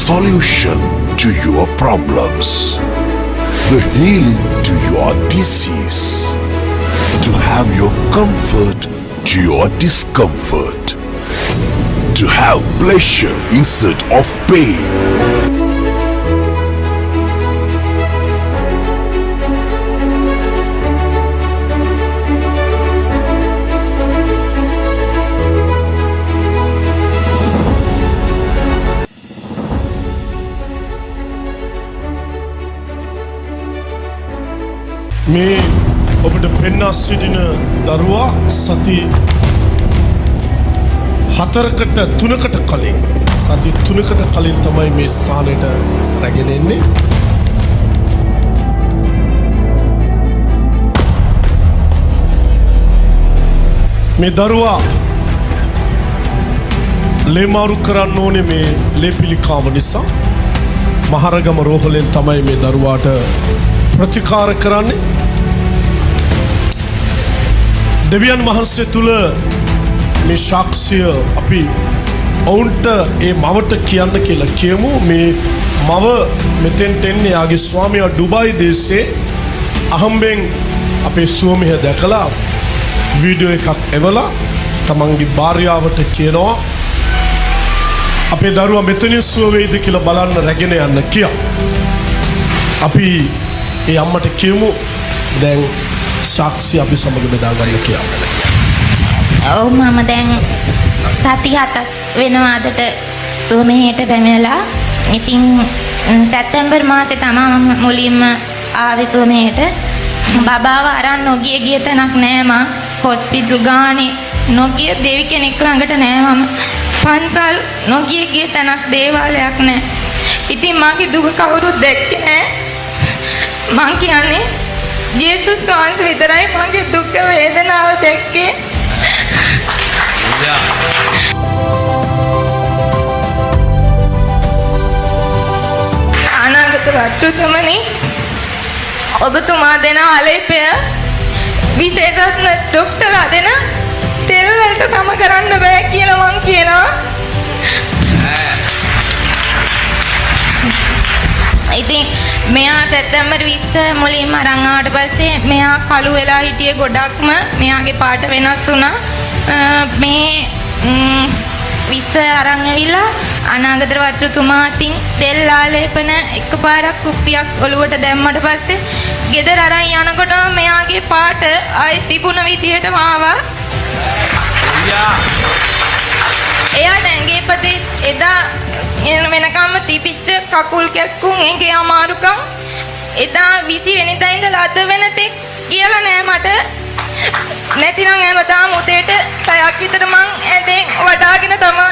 solution to your problems, the healing to your disease, to have your comfort to your discomfort, to have pleasure instead of pain. මේ ඔබට පෙන්වා සිටින දරුවා සති 4කට 3කට කලින් සති 3කට කලින් තමයි මේ ස්ථානයට රැගෙන එන්නේ. මේ දරුවා ලේමාරු කරන්න ඕනේ මේ ලේපිලිකාව නිසා. මහරගම රෝහලෙන් තමයි මේ දරුවාට ප්‍රතිකාර කරන්නේ. දෙවියන් වහන්සේ තුල මේ සාක්ෂිය අපි ඔවුන්ට ඒ මවට කියන්න කියලා කියමු. මේ මව මෙතෙන්ට එන්නේ යාගේ ස්වාමියා ඩුබායි දේශේ අහම්බෙන් අපේ ස්වාමියා දැකලා වීඩියෝ එකක් එවලා තමන්ගේ භාර්යාවට කියනවා අපේ දරුවා මෙතනින් සුව වේද කියලා බලන්න රැගෙන යන්න කියලා. අපි ඒ අම්මට කියමු දැන් සාක්ෂි අපි සමග බෙදා ගන්න කියලා. ඔව් මම දැන් සති 7ක් වෙනවා අදට සෝමහෙට පැමිණලා. ඉතින් සැප්තැම්බර් මාසේ තමයි මම මුලින්ම ආවේ සෝමහෙට. බබාව අරන් නොගිය ගිය තැනක් නෑ මම. හොස්පිටල් ගානේ නොගිය දෙවි කෙනෙක් ළඟට නෑ මම. පන්සල් නොගිය ගිය තැනක් දේවාලයක් නෑ. ඉතින් මාගේ දුක කවුරුත් දැක්කේ නෑ. මං කියන්නේ ජේසුස් වහන්සේ විතරයි මගේ දුක් වේදනාව දැක්කේ. අනාගත වර්තමානයේ ඔබතුමා දෙන ආලේපය විශේෂඥ ડોක්ටර්ලා දෙන තෙල් වලට සම කරන්න බෑ කියලා මං කියනවා. ඉතින් මෙයා සැප්තැම්බර් 20 මුලින්ම අරන් ආවට පස්සේ මෙයා කළු වෙලා හිටියේ ගොඩක්ම. මෙයාගේ පාට වෙනස් වුණා. මේ 20 අරන් ඇවිල්ලා අනාගත වස්ත්‍රතුමා අතින් තෙල් ආලේපන එකපාරක් කුප්පියක් ඔලුවට දැම්මට පස්සේ ගෙදර අරන් යනකොටම මෙයාගේ පාට ආයි තිබුණ විදියටම ආවා. එයා නැංගේ පතේ එදා වෙනකම්ම තිබිච්ච කකුල් කැක්කුම් ඒකේ අමාරුකම් එදා 20 වෙනිදා ඉඳලා අද වෙනතෙක් කියලා නෑ මට. නැතිනම් හැමදාම උදේට පැයක් විතර මං ඇඳෙන් වඩාගෙන තමයි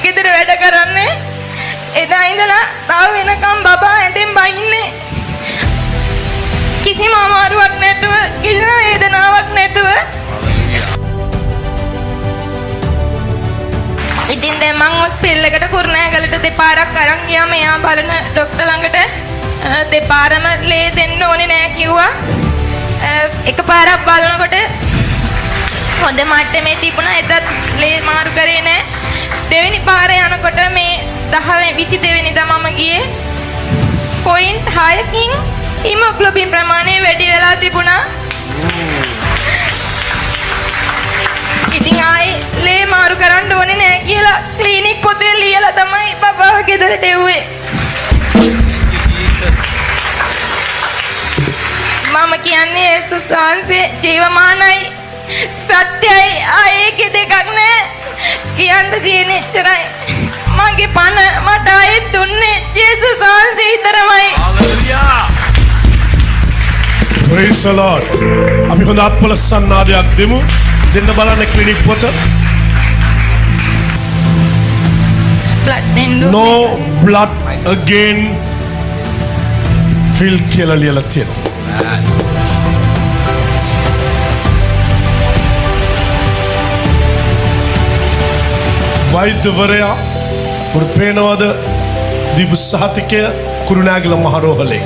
ගෙදර වැඩ කරන්නේ. එදා ඉඳලා තාම වෙනකම් බබා ඇඳෙන් බයින්නේ. කිසිම අමාරුවක් නැතුව කිසිම වේදනාවක් නැතුව. ඉතින් දැන් මං හොස්පිටල් එකට කුරුණෑගලට දෙපාරක් අරන් ගියා මෙයා බලන ડોක්ටර් ළඟට. දෙපාරම ලේ දෙන්න ඕනේ නෑ කිව්වා. එකපාරක් බලනකොට හොඳ මට්ටමේ තිබුණා. එදත් ලේ මාරු කරේ නෑ. දෙවෙනි පාර යනකොට මේ 22 වෙනිදා මම ගියේ. 0.6කින් හිමොග්ලොබින් ප්‍රමාණය වැඩි වෙලා තිබුණා. ඉතින් ආයේ ලේ මාරු කරන්න ඕනේ නෑ කියලා ක්ලිනික් පොතේ ලියලා තමයි බබාව ගෙදරට එව්වේ. මම කියන්නේ යේසුස් වහන්සේ ජීවමානයි සත්‍යයි. ආයේ දෙකක් නෑ. කියන්න තියෙන එච්චරයි. මගේ පණ මට ආයේ දුන්නේ යේසුස් වහන්සේ විතරමයි. Hallelujah. Praise the Lord. අපි හොඳ අත්පොළ සන්නාදයක් දෙමු. දෙන්න බලන්න ක්ලිනික් පොත. No blood again feel කියලා ලියලා තියෙනවා. වෛද්‍යවරයා පුරපේනවද දීපු සහතිකය කුරුණෑගල මහරෝහලේ.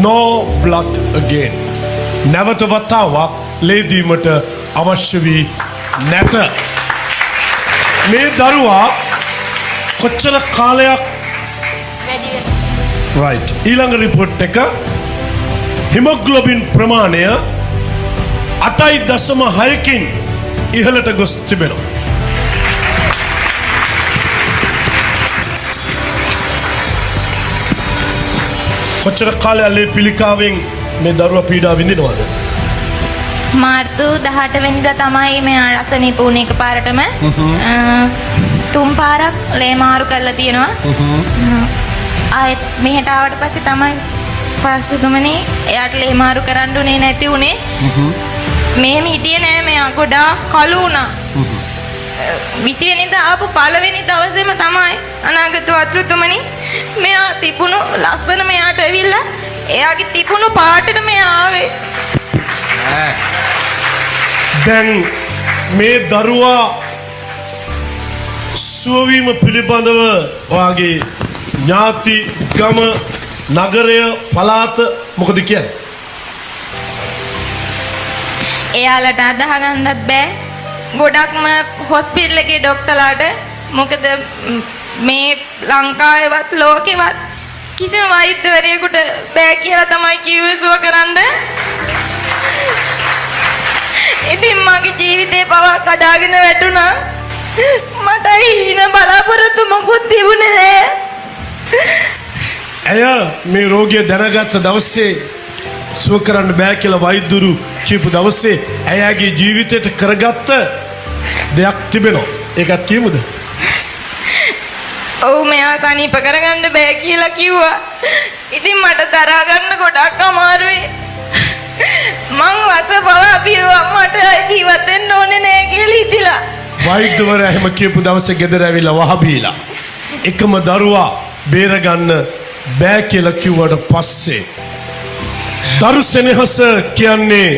No blood again. නැවත වතාවක් ලේ දීමට අවශ්‍ය වී නැත. මේ දරුවා කොච්චර කාලයක් වැඩි වෙනවා. right ඊළඟ රිපෝට් එක හිමොග්ලොබින් ප්‍රමාණය 8.6කින් ඉහළට ගොස් තිබෙනවා. කොච්චර කාලයක් පිළිකාවෙන් මේ දරුවා පීඩා විඳිනවද? මාර්තු 18 වෙනිදා තමයි මෙයා රසනීප වුණේ එකපාරටම. තුන් පාරක් ලේ මාරු කරලා තියෙනවා. ආයෙත් මෙහෙට ආවට පස්සේ තමයි පාස්තුතුමනි එයාට ලේ මාරු කරන්න උනේ නැති උනේ. මේ හිටියේ නෑ මෙයා ගොඩාක් කළු වුණා. 20 වෙනිදා ආපු පළවෙනි දවසේම තමයි අනාගත වතුතුමනි මෙයා තිබුණු ලස්සන මෙයාට ඇවිල්ලා එයාගේ තිබුණු පාටට මෙයා ආවේ. දැන් මේ දරුවා සුවවීම පිළිබඳව ඔයාගේ ඥාති ගම නගරය පළාත මොකද කියන්නේ? එයාලට අදහ ගන්නත් බෑ. ගොඩක්ම හොස්පිටල් එකේ ડોක්ටර්ලාට මොකද මේ ලංකාවේවත් ලෝකෙවත් කිසිම වෛද්‍යවරයෙකුට බෑ කියලා තමයි කිව්වේ සුව කරන්න. ඉතින් මගේ ජීවිතේ පවා කඩාගෙන වැටුණා. මට ඊන බලාපොරොත්තු මොකුත් තිබුණේ නෑ. ඇය මේ රෝගිය දැනගත්ත දවසේ සුව කරන්න බෑ කියලා වෛද්‍යවරු කියපු දවසේ ඇයගේ ජීවිතයට කරගත්ත දෙයක් තිබෙනවා. ඒකත් කියමුද? ඔව් මෙයා තනිප කරගන්න බෑ කියලා කිව්වා. ඉතින් මට දරා ගන්න ගොඩක් අමාරුයි. මං වසපවා බිව්වා මට ජීවත් වෙන්න ඕනේ නෑ කියලා හිතිලා. වෛද්‍යවරයා එහෙම කියපු දවසේ ගෙදර ඇවිල්ලා වහබීලා එකම දරුවා බේරගන්න බෑ කියලා කිව්වට පස්සේ දරු සෙනෙහස කියන්නේ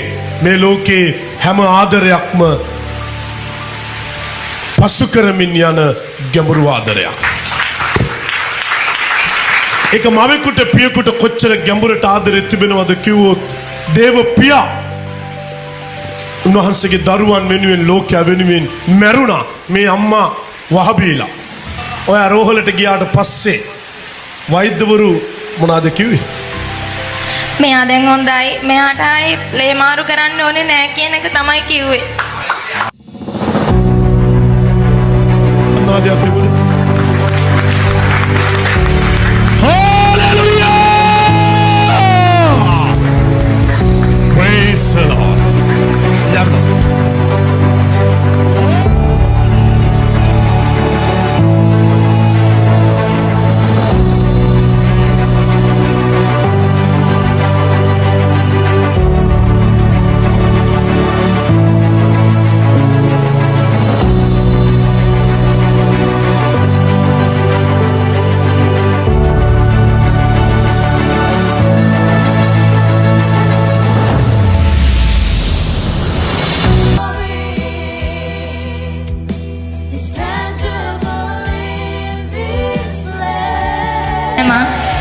මේ ලෝකේ හැම ආදරයක්ම පසු කරමින් යන ගැඹුරු ආදරයක්. ඒක මවෙකුට පියෙකුට කොච්චර ගැඹුරට ආදරෙ තිබෙනවද කිව්වොත් දේව පියා උන්වහන්සේගේ දරුවන් වෙනුවෙන් ලෝකයා වෙනුවෙන් මැරුණා මේ අම්මා වහබීලා. ඔය රෝහලට ගියාට පස්සේ වෛද්‍යවරු මොනවද කිව්වේ? මෙයා දැන් හොඳයි. මෙයාට ආයේ ලේ මාරු කරන්න ඕනේ නෑ කියන එක තමයි කිව්වේ. මොනවද අපි Hallelujah! Praise the Lord.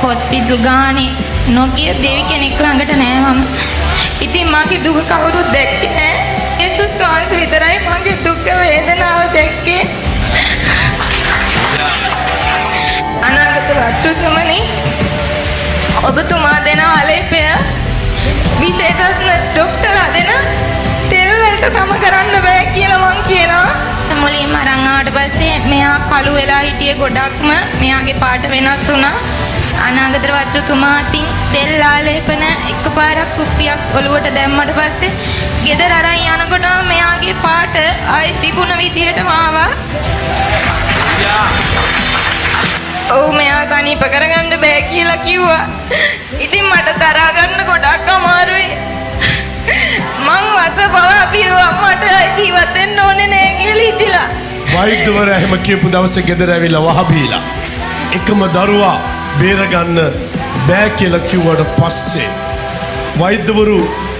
Hospital ගානේ නොගිය දෙවි කෙනෙක් ළඟට නෑ මම. ඉතින් මගේ දුක කවුරුත් දැක්කේ නෑ. යේසුස් වහන්සේ විතරයි මගේ දුක් වේදනාව දැක්කේ. අනාගත වතුතුමනි ඔබතුමා දෙන ආලේපය විශේෂඥ ડોක්ටර්ලා දෙන තෙල් වලට සම කරන්න බෑ කියලා මං කියනවා. මුලින්ම අරන් ආවට පස්සේ මෙයා කළු වෙලා හිටියේ ගොඩක්ම. මෙයාගේ පාට වෙනස් වුණා. අනාගත වතුතුමා අතින් තෙල් ආලේපන එකපාරක් කුප්පියක් ඔලුවට දැම්මට පස්සේ ගෙදර අරන් යනකොට මෙයාගේ පාට ආයි තිබුණ විදියටම ආවා. ඔව් මෙයා තනිප කරගන්න බෑ කියලා කිව්වා. ඉතින් මට දරා ගන්න ගොඩක් අමාරුයි. මං වසපවා බිව්වා මට ජීවත් වෙන්න ඕනේ නෑ කියලා හිතිලා. වෛද්‍යවරයා එහෙම කියපු දවසේ ගෙදර ඇවිල්ලා වහබීලා එකම දරුවා බේරගන්න බෑ කියලා කිව්වට පස්සේ වෛද්‍යවරු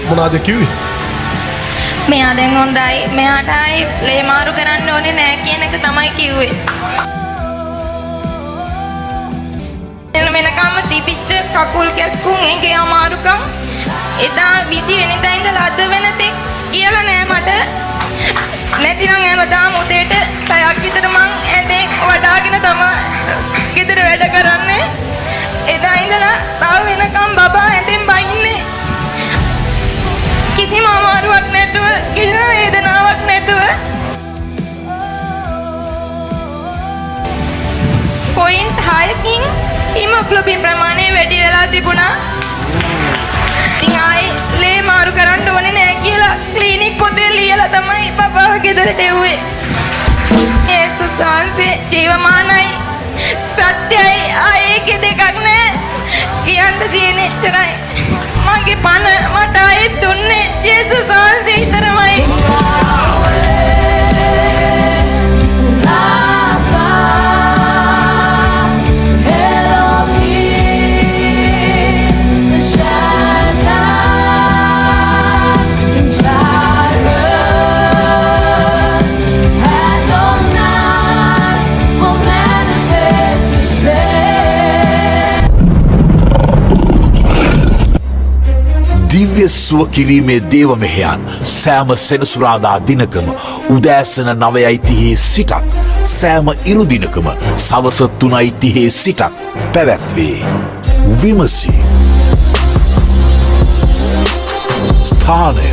මොනවද කිව්වේ? මෙයා දැන් හොඳයි. මෙයාට ආයේ ලේ මාරු කරන්න ඕනේ නෑ කියන එක තමයි කිව්වේ. වෙනකම්ම තිබිච්ච කකුල් කැක්කුම් එකේ අමාරුකම් එදා 20 වෙනිදා ඉඳලා අද වෙනතෙක් කියලා නෑ මට. නැතිනම් හැමදාම උදේට පැයක් විතර මං ඇඳේ වඩාගෙන තමයි ගෙදර වැඩ කරන්නේ. එදා ඉඳලා තව වෙනකම් බබා ඇඳෙන් බයින්නේ. කිසිම අමාරුවක් නැතුව, කිසිම වේදනාවක් නැතුව. පොයින්ට් 6කින් හිමොග්ලොබින් ප්‍රමාණය වැඩි වෙලා තිබුණා. ඉතින් ආයේ ලේ මාරු කරන්න ඕනේ නෑ කියලා ක්ලිනික් පොතේ ලියලා තමයි බබාව ගෙදරට එව්වේ. යේසුස් වහන්සේ ජීවමානයි, සත්‍යයි, ආයේ දෙකක් නෑ. කියන්න තියෙන එච්චරයි. මගේ පණ මට ආයේ දුන්නේ යේසුස් වහන්සේ විතරමයි. දිව්‍ය සුව කිරීමේ දේව මෙහෙයන් සෑම සෙනසුරාදා දිනකම උදෑසන 9:30 සිටත් සෑම ඉරු දිනකම සවස 3:30 සිටත් පැවැත්වේ. විමසී. ස්ථානය